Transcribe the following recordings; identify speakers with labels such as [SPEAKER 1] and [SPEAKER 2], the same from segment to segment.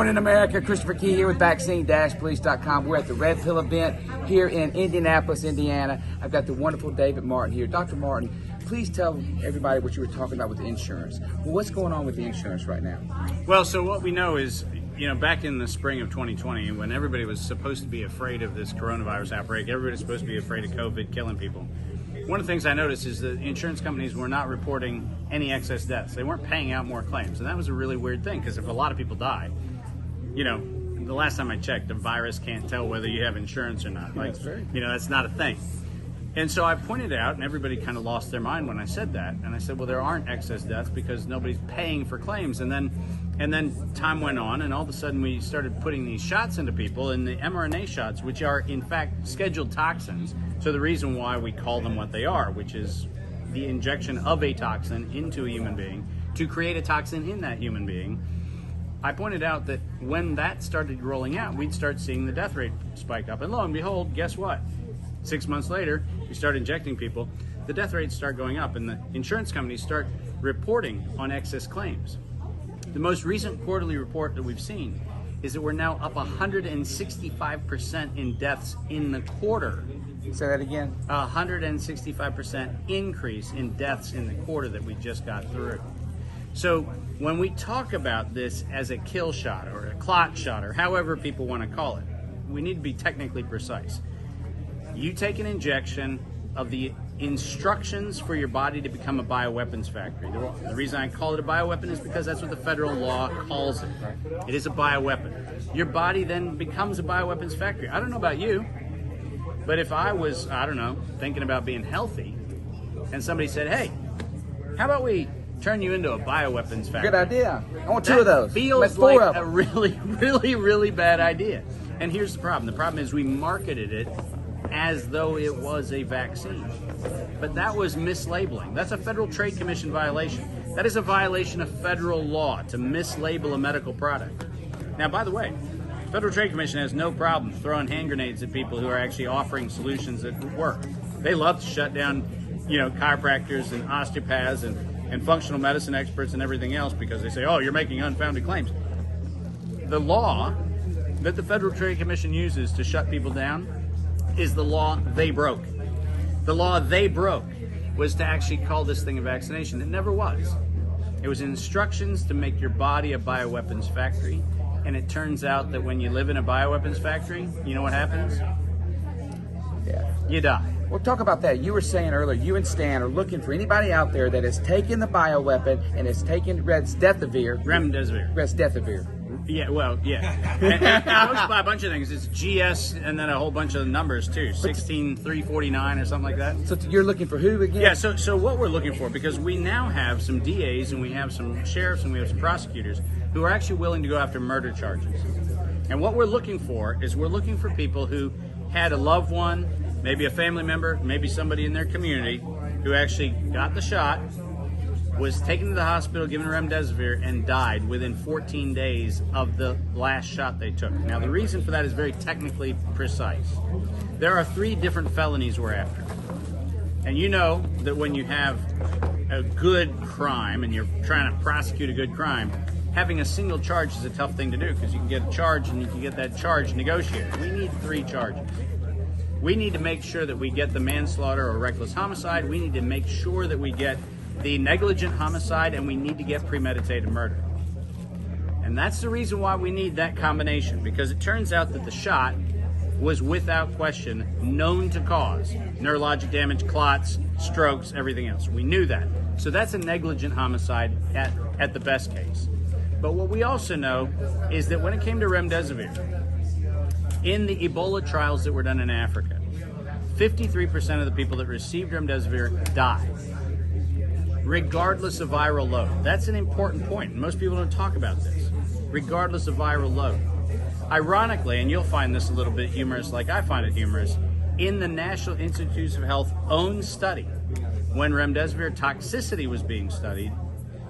[SPEAKER 1] Morning, America. Christopher Key here with vaccine-police.com. We're at the Red Pill event here in Indianapolis, Indiana. I've got the wonderful David Martin here. Dr. Martin, please tell everybody what you were talking about with the insurance. Well, what's going on with the insurance right now?
[SPEAKER 2] Well, so what we know is, back in the spring of 2020, when everybody was supposed to be afraid of this coronavirus outbreak, everybody was supposed to be afraid of COVID killing people. One of the things I noticed is that insurance companies were not reporting any excess deaths. They weren't paying out more claims. And that was a really weird thing, because if a lot of people die, the last time I checked, the virus can't tell whether you have insurance or not. That's not a thing. And so I pointed out, and everybody kind of lost their mind when I said that. And I said, well, there aren't excess deaths because nobody's paying for claims. And then time went on, and all of a sudden we started putting these shots into people, and the mRNA shots, which are in fact scheduled toxins. So the reason why we call them what they are, which is the injection of a toxin into a human being to create a toxin in that human being. I pointed out that when that started rolling out, we'd start seeing the death rate spike up. And lo and behold, guess what? 6 months later, we start injecting people, the death rates start going up, and the insurance companies start reporting on excess claims. The most recent quarterly report that we've seen is that we're now up 165% in deaths in the quarter.
[SPEAKER 1] Say that again.
[SPEAKER 2] 165% increase in deaths in the quarter that we just got through. So when we talk about this as a kill shot or a clot shot or however people want to call it, we need to be technically precise. You take an injection of the instructions for your body to become a bioweapons factory. The reason I call it a bioweapon is because that's what the federal law calls it. It is a bioweapon. Your body then becomes a bioweapons factory. I don't know about you, but if I was, thinking about being healthy, and somebody said, hey, how about we turn you into a bioweapons factory?
[SPEAKER 1] Good idea. I want 2 of those.
[SPEAKER 2] Feels like a really, really, really bad idea. And here's the problem. The problem is we marketed it as though it was a vaccine. But that was mislabeling. That's a Federal Trade Commission violation. That is a violation of federal law to mislabel a medical product. Now, by the way, the Federal Trade Commission has no problem throwing hand grenades at people who are actually offering solutions that work. They love to shut down, chiropractors and osteopaths and functional medicine experts and everything else because they say, oh, you're making unfounded claims. The law that the Federal Trade Commission uses to shut people down is the law they broke. The law they broke was to actually call this thing a vaccination. It never was. It was instructions to make your body a bioweapons factory. And it turns out that when you live in a bioweapons factory, you know what happens?
[SPEAKER 1] Yeah.
[SPEAKER 2] You die.
[SPEAKER 1] Well, talk about that. You were saying earlier, you and Stan are looking for anybody out there that has taken the bioweapon and has taken Remdesivir.
[SPEAKER 2] Yeah, well, yeah. And it goes by a bunch of things. It's GS and then a whole bunch of numbers too. 16349 or something like that.
[SPEAKER 1] So you're looking for who again?
[SPEAKER 2] Yeah, so what we're looking for, because we now have some DAs and we have some sheriffs and we have some prosecutors who are actually willing to go after murder charges. And what we're looking for is we're looking for people who had a loved one, maybe a family member, maybe somebody in their community who actually got the shot, was taken to the hospital, given Remdesivir, and died within 14 days of the last shot they took. Now, the reason for that is very technically precise. There are 3 different felonies we're after. And you know that when you have a good crime and you're trying to prosecute a good crime, having a single charge is a tough thing to do because you can get a charge and you can get that charge negotiated. We need 3 charges. We need to make sure that we get the manslaughter or reckless homicide. We need to make sure that we get the negligent homicide, and we need to get premeditated murder. And that's the reason why we need that combination, because it turns out that the shot was without question known to cause neurologic damage, clots, strokes, everything else. We knew that. So that's a negligent homicide at the best case. But what we also know is that when it came to Remdesivir, in the Ebola trials that were done in Africa, 53% of the people that received Remdesivir died, regardless of viral load. That's an important point. Most people don't talk about this. Regardless of viral load. Ironically, and you'll find this a little bit humorous like I find it humorous, in the National Institutes of Health own study, when Remdesivir toxicity was being studied,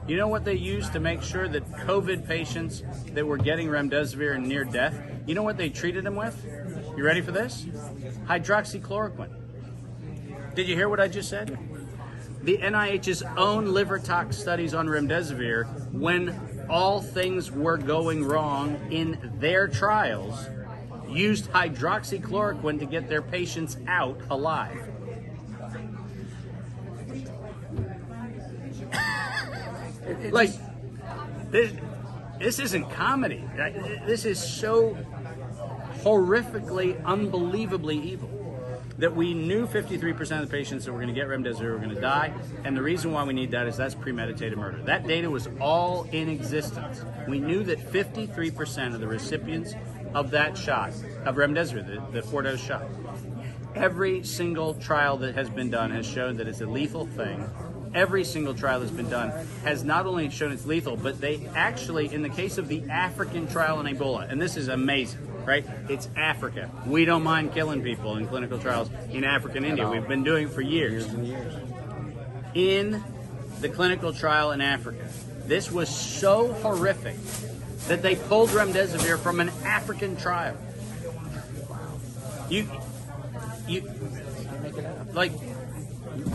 [SPEAKER 2] you know what they used to make sure that COVID patients that were getting Remdesivir and near death, you know what they treated them with? You ready for this? Hydroxychloroquine. Did you hear what I just said? The NIH's own liver tox studies on Remdesivir, when all things were going wrong in their trials, used hydroxychloroquine to get their patients out alive. Like, this isn't comedy. This is so horrifically, unbelievably evil that we knew 53% of the patients that were going to get remdesivir were going to die, and the reason why we need that is that's premeditated murder. That data was all in existence. We knew that 53% of the recipients of that shot, of remdesivir, the 4-dose shot, every single trial that has been done has shown that it's a lethal thing. Every single trial that's been done has not only shown it's lethal, but they actually, in the case of the African trial in Ebola, and this is amazing, right? It's Africa. We don't mind killing people in clinical trials in Africa and India. We've been doing it for years. In the clinical trial in Africa, this was so horrific that they pulled remdesivir from an African trial.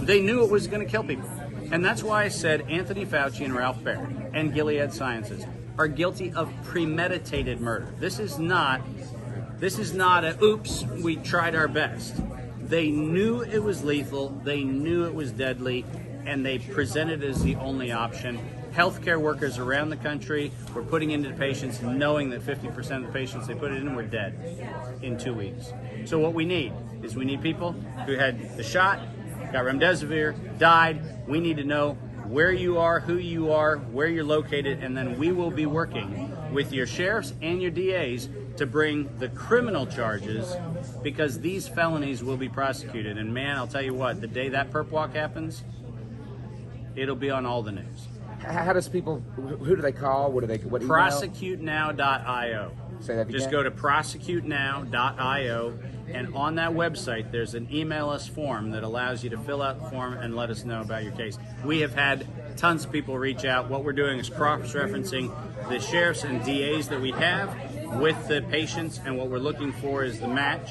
[SPEAKER 2] They knew it was going to kill people. And that's why I said Anthony Fauci and Ralph Baer and Gilead Sciences are guilty of premeditated murder. This is not a oops, we tried our best. They knew it was lethal, they knew it was deadly, and they presented it as the only option. Healthcare workers around the country were putting it into patients knowing that 50% of the patients they put it in were dead in 2 weeks. So what we need is we need people who had the shot, got remdesivir, died. We need to know where you are, who you are, where you're located, and then we will be working with your sheriffs and your DAs to bring the criminal charges, because these felonies will be prosecuted. And man, I'll tell you what, the day that perp walk happens, it'll be on all the news.
[SPEAKER 1] How does people, who do they call? What email?
[SPEAKER 2] ProsecuteNow.io.
[SPEAKER 1] Say that again.
[SPEAKER 2] Just go to ProsecuteNow.io, and on that website there's an email us form that allows you to fill out the form and let us know about your case. We have had tons of people reach out. What we're doing is cross-referencing the sheriffs and DAs that we have with the patients, and what we're looking for is the match.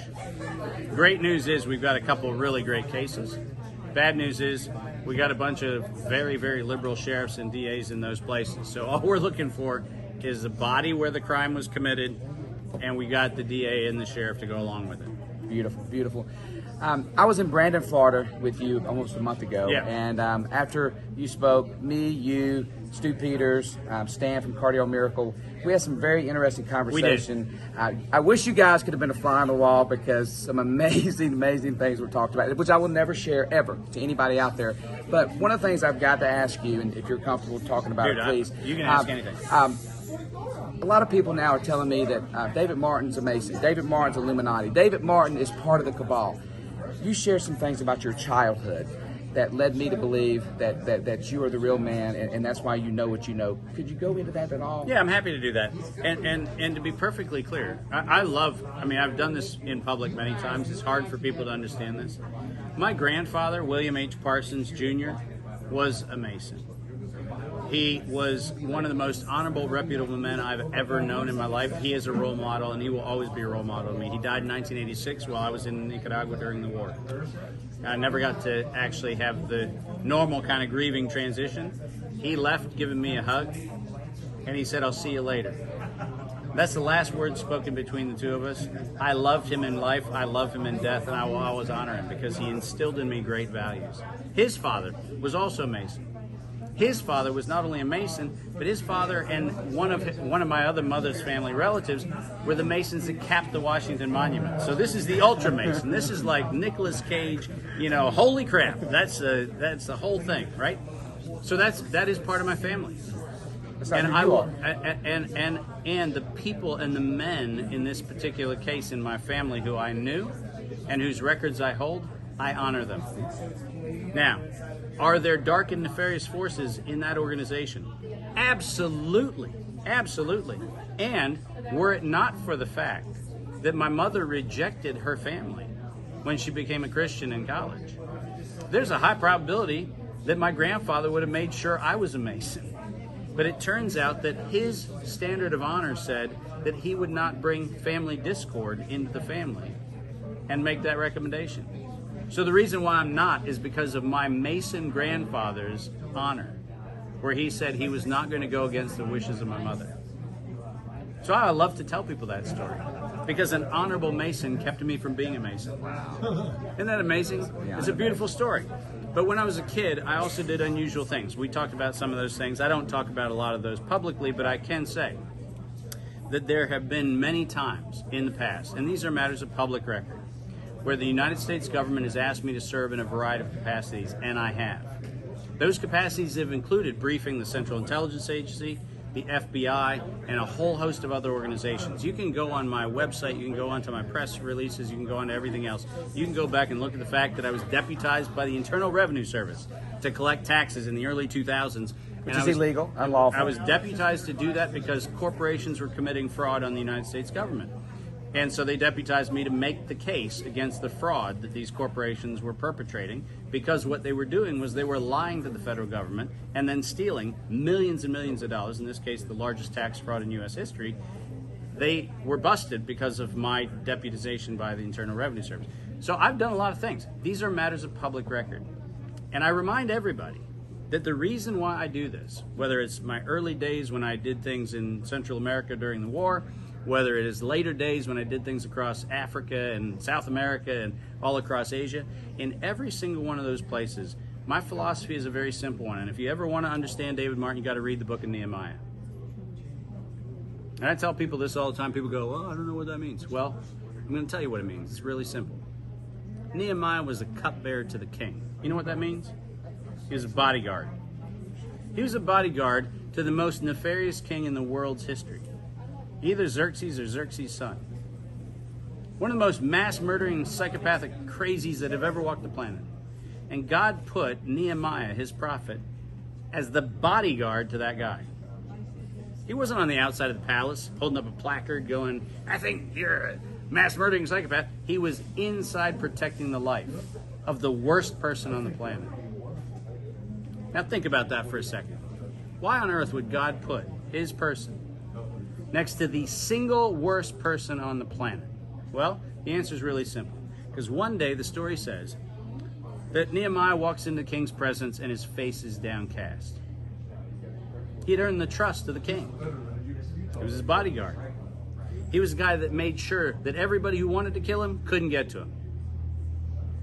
[SPEAKER 2] Great news is we've got a couple of really great cases. Bad news is we got a bunch of very, very liberal sheriffs and DAs in those places. So all we're looking for is the body where the crime was committed, and we got the DA and the sheriff to go along with it.
[SPEAKER 1] Beautiful, beautiful. I was in Brandon, Florida with you almost a month ago.
[SPEAKER 2] Yeah.
[SPEAKER 1] And after you spoke, me, you, Stu Peters, Stan from Cardio Miracle, we had some very interesting conversation. I wish you guys could have been a fly on the wall, because some amazing, amazing things were talked about, which I will never share ever to anybody out there. But one of the things I've got to ask you, and if you're comfortable talking about it, please.
[SPEAKER 2] You can ask anything.
[SPEAKER 1] A lot of people now are telling me that David Martin's a Mason, David Martin's Illuminati, David Martin is part of the cabal. You share some things about your childhood that led me to believe that you are the real man, and that's why you know what you know. Could you go into that at all?
[SPEAKER 2] Yeah, I'm happy to do that. And to be perfectly clear, I've done this in public many times. It's hard for people to understand this. My grandfather, William H. Parsons Jr., was a Mason. He was one of the most honorable, reputable men I've ever known in my life. He is a role model, and he will always be a role model to me. He died in 1986 while I was in Nicaragua during the war. I never got to actually have the normal kind of grieving transition. He left giving me a hug, and he said, "I'll see you later." That's the last word spoken between the two of us. I loved him in life, I love him in death, and I will always honor him because he instilled in me great values. His father was also a Mason. His father was not only a Mason, but his father and one of my other mother's family relatives were the Masons that capped the Washington Monument. So this is the Ultra Mason. This is like Nicolas Cage, holy crap. That's the whole thing, right? So that is part of my family. And I will, and the people and the men in this particular case in my family who I knew and whose records I hold, I honor them. Now, are there dark and nefarious forces in that organization? Absolutely. Absolutely. And were it not for the fact that my mother rejected her family when she became a Christian in college, there's a high probability that my grandfather would have made sure I was a Mason. But it turns out that his standard of honor said that he would not bring family discord into the family and make that recommendation. So the reason why I'm not is because of my Mason grandfather's honor. where he said he was not going to go against the wishes of my mother. So I love to tell people that story, because an honorable Mason kept me from being a Mason. Wow. Isn't that amazing? It's a beautiful story. But when I was a kid, I also did unusual things. We talked about some of those things. I don't talk about a lot of those publicly, but I can say that there have been many times in the past, and these are matters of public record, where the United States government has asked me to serve in a variety of capacities, and I have. Those capacities have included briefing the Central Intelligence Agency, the FBI, and a whole host of other organizations. You can go on my website, you can go onto my press releases, you can go onto everything else. You can go back and look at the fact that I was deputized by the Internal Revenue Service to collect taxes in the early 2000s.
[SPEAKER 1] Which is illegal, unlawful.
[SPEAKER 2] I was deputized to do that because corporations were committing fraud on the United States government. And so they deputized me to make the case against the fraud that these corporations were perpetrating, because what they were doing was they were lying to the federal government and then stealing millions and millions of dollars, in this case the largest tax fraud in U.S. history. They were busted because of my deputization by the Internal Revenue Service. So I've done a lot of things. These are matters of public record. And I remind everybody that the reason why I do this, whether it's my early days when I did things in Central America during the war, whether it is later days when I did things across Africa and South America and all across Asia, in every single one of those places, my philosophy is a very simple one. And if you ever want to understand David Martin, you got to read the book of Nehemiah. And I tell people this all the time. People go, well, I don't know what that means. Well, I'm going to tell you what it means. It's really simple. Nehemiah was a cupbearer to the king. You know what that means? He was a bodyguard. He was a bodyguard to the most nefarious king in the world's history. Either Xerxes or Xerxes' son. One of the most mass-murdering, psychopathic crazies that have ever walked the planet. And God put Nehemiah, his prophet, as the bodyguard to that guy. He wasn't on the outside of the palace, holding up a placard going, I think you're a mass-murdering psychopath. He was inside protecting the life of the worst person on the planet. Now think about that for a second. Why on earth would God put his person next to the single worst person on the planet? Well, the answer is really simple. Because one day, the story says that Nehemiah walks into the king's presence and his face is downcast. He had earned the trust of the king. He was his bodyguard. He was the guy that made sure that everybody who wanted to kill him couldn't get to him.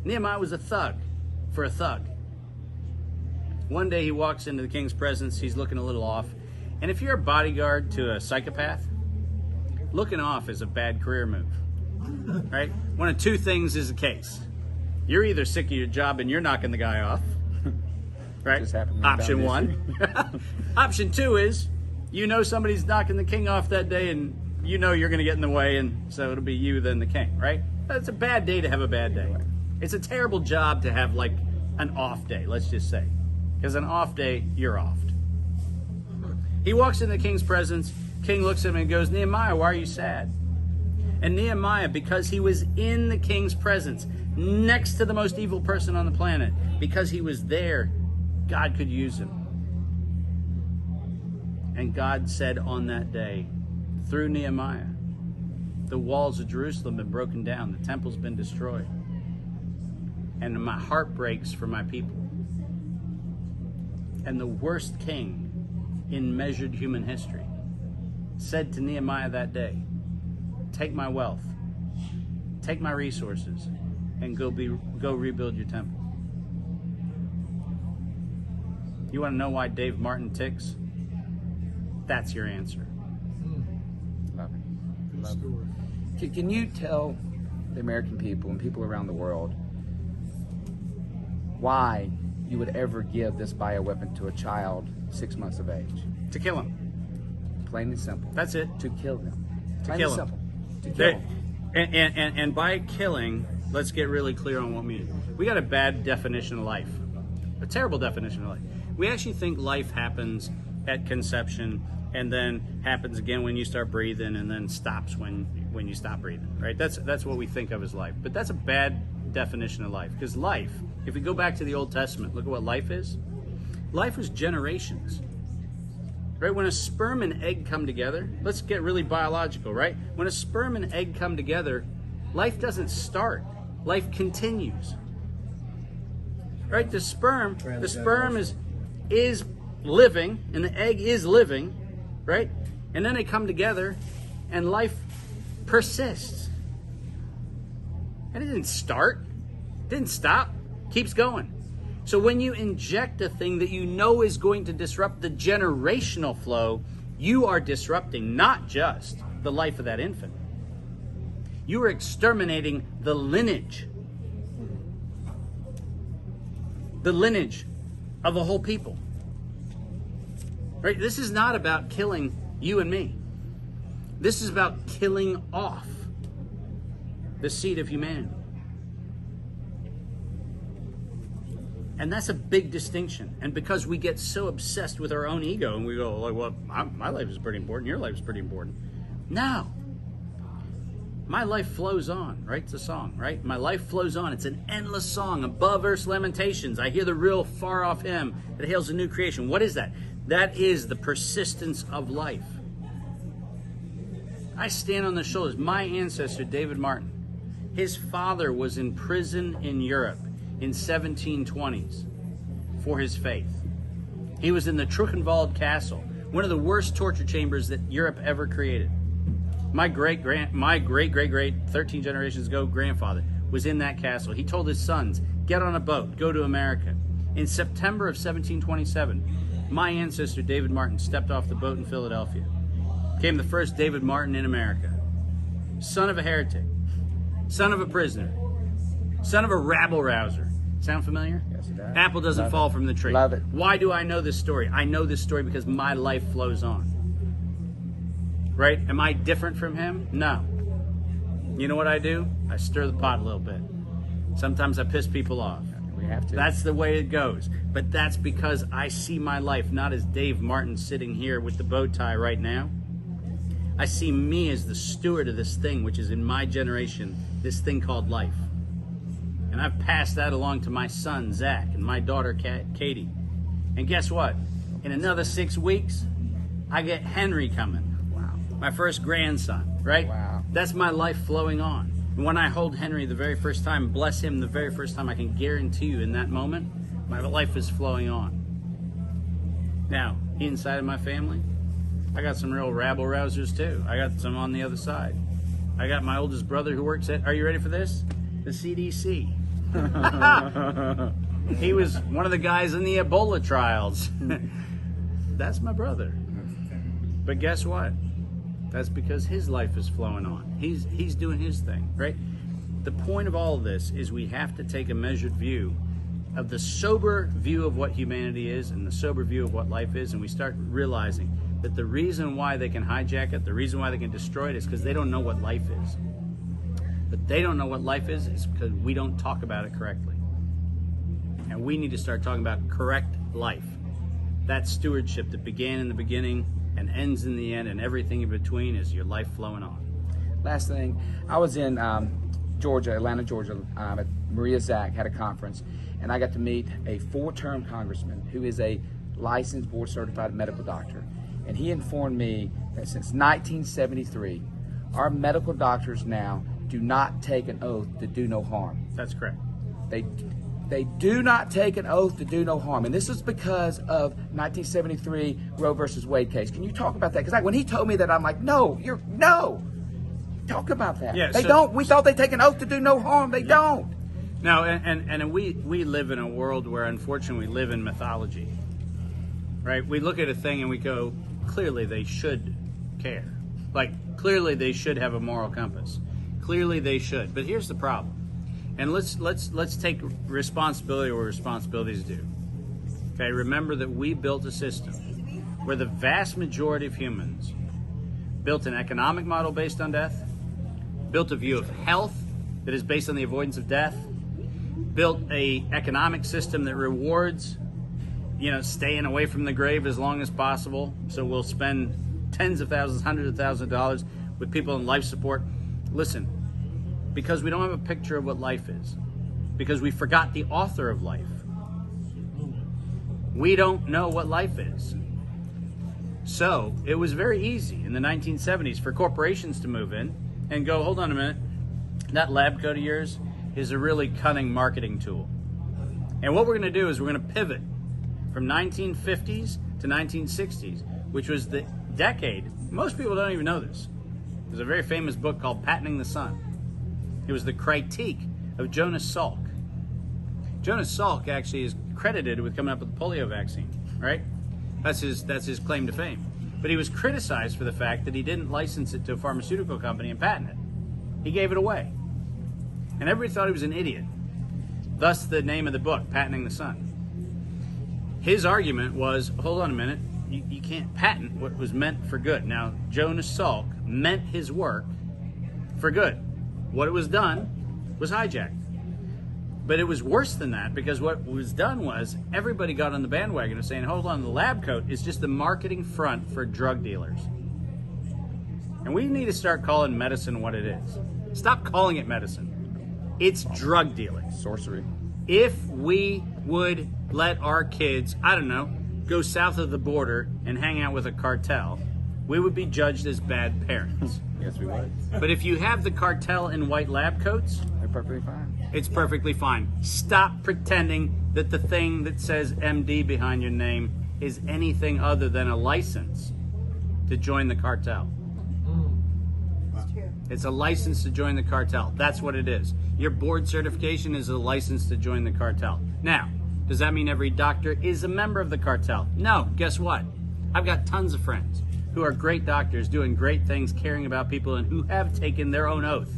[SPEAKER 2] Nehemiah was a thug for a thug. One day he walks into the king's presence, he's looking a little off. And if you're a bodyguard to a psychopath, looking off is a bad career move, right? One of two things is the case. You're either sick of your job and you're knocking the guy off, right? Option one. Option two is, you know somebody's knocking the king off that day and you know you're going to get in the way, and so it'll be you then the king, right? It's a bad day to have a bad day. It's a terrible job to have like an off day, let's just say. Because an off day, you're offed. He walks into the king's presence. King looks at him and goes, Nehemiah, why are you sad? And Nehemiah, because he was in the king's presence, next to the most evil person on the planet, because he was there, God could use him. And God said on that day, through Nehemiah, the walls of Jerusalem have been broken down, the temple's been destroyed. And my heart breaks for my people. And the worst king in measured human history said to Nehemiah that day, take my wealth, take my resources, and go rebuild your temple. You want to know why Dave Martin ticks? That's your answer.
[SPEAKER 1] Love it. Love it. Can you tell the American people and people around the world why you would ever give this bioweapon to a child 6 months of age?
[SPEAKER 2] To kill him.
[SPEAKER 1] Plain and simple.
[SPEAKER 2] That's it.
[SPEAKER 1] To kill them.
[SPEAKER 2] To kill him.
[SPEAKER 1] Simple. To kill them.
[SPEAKER 2] And by killing, let's get really clear on what we mean. We got a bad definition of life. A terrible definition of life. We actually think life happens at conception and then happens again when you start breathing and then stops when you stop breathing, right? That's what we think of as life. But that's a bad definition of life. Because life, if we go back to the Old Testament, look at what life is. Life was generations. Right? When a sperm and egg come together, let's get really biological, right? When a sperm and egg come together, life doesn't start. Life continues. Right? The sperm is living, and the egg is living, right? And then they come together, and life persists. And it didn't start, didn't stop, keeps going. So when you inject a thing that you know is going to disrupt the generational flow, you are disrupting not just the life of that infant. You are exterminating the lineage of a whole people. Right? This is not about killing you and me. This is about killing off the seed of humanity. And that's a big distinction. And because we get so obsessed with our own ego and we go, like, well, my life is pretty important, your life is pretty important. No. My life flows on, right? It's a song, right? My life flows on. It's an endless song. Above earth's lamentations, I hear the real far off hymn that hails a new creation. What is that? That is the persistence of life. I stand on the shoulders. My ancestor, David Martin, his father was in prison in Europe in 1720s for his faith. He was in the Trückenwald Castle, one of the worst torture chambers that Europe ever created. My great 13 generations ago grandfather was in that castle. He told his sons, get on a boat, go to America. In September of 1727, my ancestor David Martin stepped off the boat in Philadelphia. Became the first David Martin in America. Son of a heretic, son of a prisoner, son of a rabble-rouser. Sound familiar?
[SPEAKER 1] Yes, it does.
[SPEAKER 2] Apple doesn't fall from the tree.
[SPEAKER 1] Love it.
[SPEAKER 2] Why do I know this story? I know this story because my life flows on. Right? Am I different from him? No. You know what I do? I stir the pot a little bit. Sometimes I piss people off.
[SPEAKER 1] We have to.
[SPEAKER 2] That's the way it goes. But that's because I see my life not as Dave Martin sitting here with the bow tie right now. I see me as the steward of this thing, which is in my generation, this thing called life. And I've passed that along to my son, Zach, and my daughter, Katie. And guess what? In another 6 weeks, I get Henry coming.
[SPEAKER 1] Wow.
[SPEAKER 2] My first grandson, right?
[SPEAKER 1] Wow.
[SPEAKER 2] That's my life flowing on. And when I hold Henry the very first time, bless him the very first time, I can guarantee you in that moment, my life is flowing on. Now, inside of my family, I got some real rabble-rousers too. I got some on the other side. I got my oldest brother who works at, are you ready for this? The CDC. He was one of the guys in the Ebola trials. That's my brother. But guess what? That's because his life is flowing on. He's doing his thing, right? The point of all of this is we have to take a measured view of the sober view of what humanity is and the sober view of what life is, and we start realizing that the reason why they can hijack it, the reason why they can destroy it is because they don't know what life is. But they don't know what life is because we don't talk about it correctly. And we need to start talking about correct life. That stewardship that began in the beginning and ends in the end, and everything in between is your life flowing on.
[SPEAKER 1] Last thing, I was in Georgia, Atlanta, Georgia, at Maria Zack had a conference, and I got to meet a 4-term congressman who is a licensed board-certified medical doctor. And he informed me that since 1973, our medical doctors now do not take an oath to do no harm.
[SPEAKER 2] That's correct.
[SPEAKER 1] They do not take an oath to do no harm. And this is because of 1973 Roe versus Wade case. Can you talk about that? Because when he told me that, I'm like, no. Talk about that.
[SPEAKER 2] Yeah,
[SPEAKER 1] they don't. We thought they take an oath to do no harm. They don't.
[SPEAKER 2] No, and we live in a world where unfortunately we live in mythology. Right? We look at a thing and we go, clearly they should care. Like, clearly they should have a moral compass. Clearly they should. But here's the problem. And let's take responsibility where responsibility is due. Okay, remember that we built a system where the vast majority of humans built an economic model based on death, built a view of health that is based on the avoidance of death, built a economic system that rewards, staying away from the grave as long as possible. So we'll spend tens of thousands, hundreds of thousands of dollars with people in life support. Listen, because we don't have a picture of what life is, because we forgot the author of life. We don't know what life is. So it was very easy in the 1970s for corporations to move in and go, hold on a minute, that lab coat of yours is a really cunning marketing tool. And what we're going to do is we're going to pivot from 1950s to 1960s, which was the decade. Most people don't even know this. There's a very famous book called Patenting the Sun. It was the critique of Jonas Salk. Jonas Salk actually is credited with coming up with the polio vaccine, right? That's his claim to fame. But he was criticized for the fact that he didn't license it to a pharmaceutical company and patent it. He gave it away. And everybody thought he was an idiot. Thus the name of the book, Patenting the Sun. His argument was, hold on a minute, you can't patent what was meant for good. Now, Jonas Salk meant his work for good. What it was done was hijacked. But it was worse than that, because what was done was everybody got on the bandwagon of saying, hold on, the lab coat is just the marketing front for drug dealers. And we need to start calling medicine what it is. Stop calling it medicine. It's drug dealing.
[SPEAKER 1] Sorcery.
[SPEAKER 2] If we would let our kids, I don't know, go south of the border and hang out with a cartel, we would be judged as bad parents.
[SPEAKER 1] Yes, we would.
[SPEAKER 2] But if you have the cartel in white lab coats,
[SPEAKER 1] They're perfectly fine.
[SPEAKER 2] it's perfectly fine. Stop pretending that the thing that says MD behind your name is anything other than a license to join the cartel. It's a license to join the cartel. That's what it is. Your board certification is a license to join the cartel. Now, does that mean every doctor is a member of the cartel? No. Guess what? I've got tons of friends who are great doctors doing great things, caring about people, and who have taken their own oath.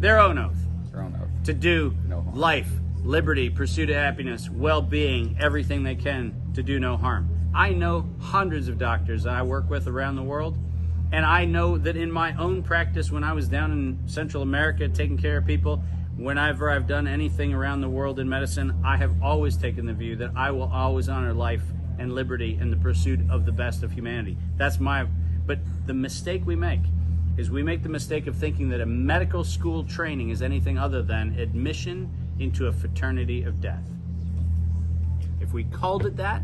[SPEAKER 2] Their own oath.
[SPEAKER 1] Their own oath.
[SPEAKER 2] To do
[SPEAKER 1] No harm.
[SPEAKER 2] life, liberty, pursuit of happiness, well-being, everything they can to do no harm. I know hundreds of doctors that I work with around the world, and I know that in my own practice, when I was down in Central America taking care of people, whenever I've done anything around the world in medicine, I have always taken the view that I will always honor life and liberty and the pursuit of the best of humanity. But the mistake we make is we make the mistake of thinking that a medical school training is anything other than admission into a fraternity of death. If we called it that,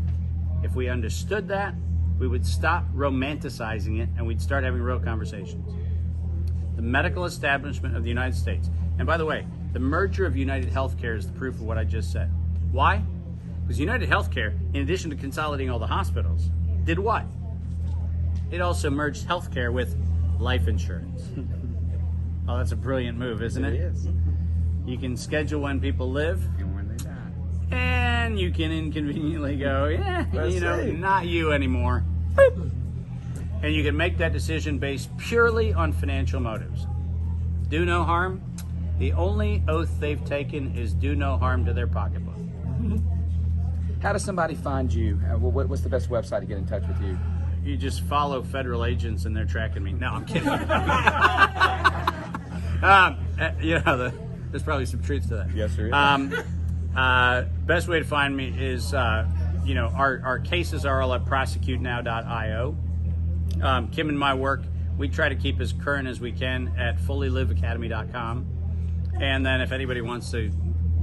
[SPEAKER 2] if we understood that, we would stop romanticizing it and we'd start having real conversations. The medical establishment of the United States, and by the way, the merger of United Healthcare is the proof of what I just said. Why? Because United Healthcare, in addition to consolidating all the hospitals, did what? It also merged healthcare with life insurance. Oh, that's a brilliant move, isn't it?
[SPEAKER 1] It is.
[SPEAKER 2] You can schedule when people live,
[SPEAKER 1] And when they die.
[SPEAKER 2] and you can inconveniently go, yeah,
[SPEAKER 1] Let's see.
[SPEAKER 2] not you anymore. Boop. And you can make that decision based purely on financial motives. Do no harm. The only oath they've taken is do no harm to their pocketbook.
[SPEAKER 1] How does somebody find you? What's the best website to get in touch with you?
[SPEAKER 2] You just follow federal agents and they're tracking me. No, I'm kidding. There's probably some truth to that.
[SPEAKER 1] Yes, there is.
[SPEAKER 2] Best way to find me is, our cases are all at prosecutenow.io. Kim and my work, we try to keep as current as we can at fullyliveacademy.com. And then if anybody wants to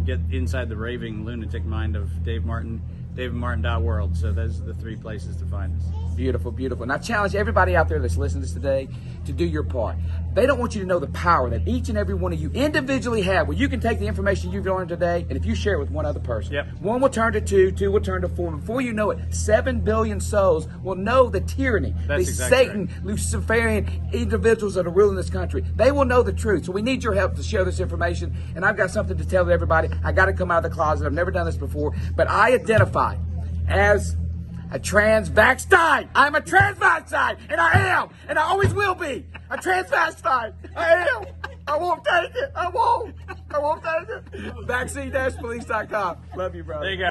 [SPEAKER 2] get inside the raving lunatic mind of Dave Martin, davidmartin.world. So those are the three places to find us.
[SPEAKER 1] Beautiful, beautiful. And I challenge everybody out there that's listening to this today to do your part. They don't want you to know the power that each and every one of you individually have, where you can take the information you've learned today, and if you share it with one other person, one will turn to two, two will turn to four. Before you know it, 7 billion souls will know the tyranny,
[SPEAKER 2] That's
[SPEAKER 1] the
[SPEAKER 2] exactly
[SPEAKER 1] Satan,
[SPEAKER 2] right.
[SPEAKER 1] Luciferian individuals that are ruling this country. They will know the truth. So we need your help to share this information. And I've got something to tell everybody. I got to come out of the closet. I've never done this before, but I identify as a transvestite. I'm a transvestite, and I am, and I always will be a transvestite. I am. I won't take it. I won't take it. Vaccine-police.com. Love you, brother.
[SPEAKER 2] There you go.